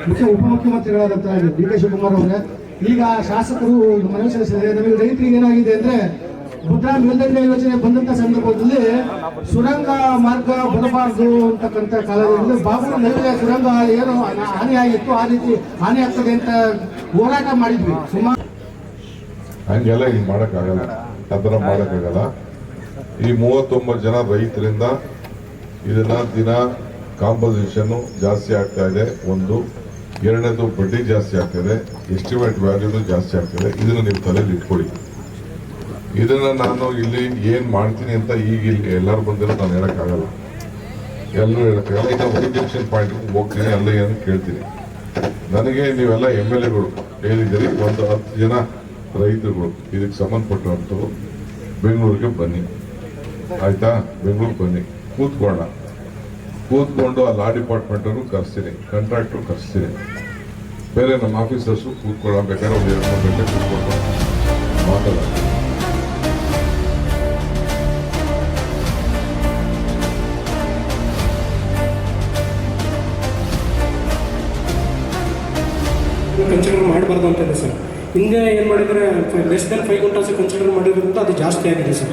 ಮುಖ್ಯ ಉಪಮುಖ್ಯಮಂತ್ರಿಗಳಾದಂತಹ D K Shivakumar ಅವರೇ, ಈಗ ಶಾಸಕರು ಮನವಿ ಸಲ್ಲಿಸಿದ್ದಾರೆ. ನಮಗೆ ರೈತರಿಗೆ ಏನಾಗಿದೆ ಅಂದ್ರೆ ಭದ್ರಾ ಮೇಲ್ದಂಡೆ ಯೋಜನೆ ಬಂದಂತ ಸಂದರ್ಭದಲ್ಲಿ ಸುರಂಗ ಮಾರ್ಗ ಬರಬಾರದು ಅಂತಕ್ಕಂಥ ಕಾಲದಲ್ಲಿ ಬಾಬು ನಡುವೆ ಸುರಂಗ ಏನು ಹಾನಿ ಆಗಿತ್ತು ಆ ರೀತಿ ಹಾನಿ ಆಗ್ತದೆ ಅಂತ ಹೋರಾಟ ಮಾಡಿದ್ವಿ ಸುಮಾರು. ಹಂಗೆಲ್ಲ ಈಗ ಮಾಡೋಕ್ಕಾಗಲ್ಲ, ಅದರ ಮಾಡೋಕ್ಕಾಗಲ್ಲ. ಈ 39 ಜನ ರೈತರಿಂದ ಇದನ್ನ ದಿನ ಕಾಂಪೋಸಿಷನ್ ಜಾಸ್ತಿ ಆಗ್ತಾ ಇದೆ. ಒಂದು, ಎರಡನೇದು ಬಡ್ಡಿ ಜಾಸ್ತಿ ಆಗ್ತದೆ, ಎಸ್ಟಿಮೇಟ್ ವ್ಯಾಲ್ಯೂನು ಜಾಸ್ತಿ ಆಗ್ತದೆ. ಇದನ್ನು ನೀವು ತಲೆಯಲ್ಲಿ ಇಟ್ಕೊಳ್ಳಿ. ಇದನ್ನ ನಾನು ಇಲ್ಲಿ ಏನ್ ಮಾಡ್ತೀನಿ ಅಂತ ಈಗ ಇಲ್ಲಿ ಎಲ್ಲರೂ ಬಂದಿರೋ ನಾನು ಹೇಳಕ್ಕಾಗಲ್ಲ, ಎಲ್ಲರೂ ಹೇಳಕ್ಕಾಗಲ್ಲ. ಈಗ ವೈದ್ಯಕ್ಷನ್ ಪಾಯಿಂಟ್ ಹೋಗ್ತೀನಿ, ಅಲ್ಲ ಏನು ಕೇಳ್ತೀನಿ. ನನಗೆ ನೀವೆಲ್ಲ MLAಗಳು ಹೇಳಿದ್ದೀರಿ, ಒಂದು 10 ಜನ ರೈತರುಗಳು ಇದಕ್ಕೆ ಸಂಬಂಧಪಟ್ಟಂಥವ್ರು ಬೆಂಗಳೂರಿಗೆ ಬನ್ನಿ, ಆಯ್ತಾ? ಬೆಂಗಳೂರಿಗೆ ಬನ್ನಿ, ಕೂತ್ಕೊಂಡು ಆ ಲಾ ಡಿಪಾರ್ಟ್ಮೆಂಟ್ ಅವರು ಕರೆಸ್ತೀನಿ, ಕಾಂಟ್ರಾಕ್ಟರ್ ಕರೆಸ್ತೀನಿ, ಬೇರೆ ನಮ್ಮ ಆಫೀಸರ್ಸು ಕೂತ್ಕೊಳ್ಳಬೇಕಾದ್ರೆ ಒಂದು 2-3 ಗಂಟೆ ಕೂತ್ಕೊಂಡು ಮಾತಾಡ. ಕನ್ಸಿಡರ್ ಮಾಡಬಾರ್ದು ಅಂತ ಇದೆ ಸರ್. ಹಿಂದೆ ಏನು ಮಾಡಿದರೆ ಲೆಸ್ ದೆನ್ 5 ಕ್ವಿಂಟಲ್ಸ್ ಕನ್ಸಿಡರ್ ಮಾಡಿರೋದ್ರಿಂದ ಅದು ಜಾಸ್ತಿ ಆಗಿದೆ ಸರ್.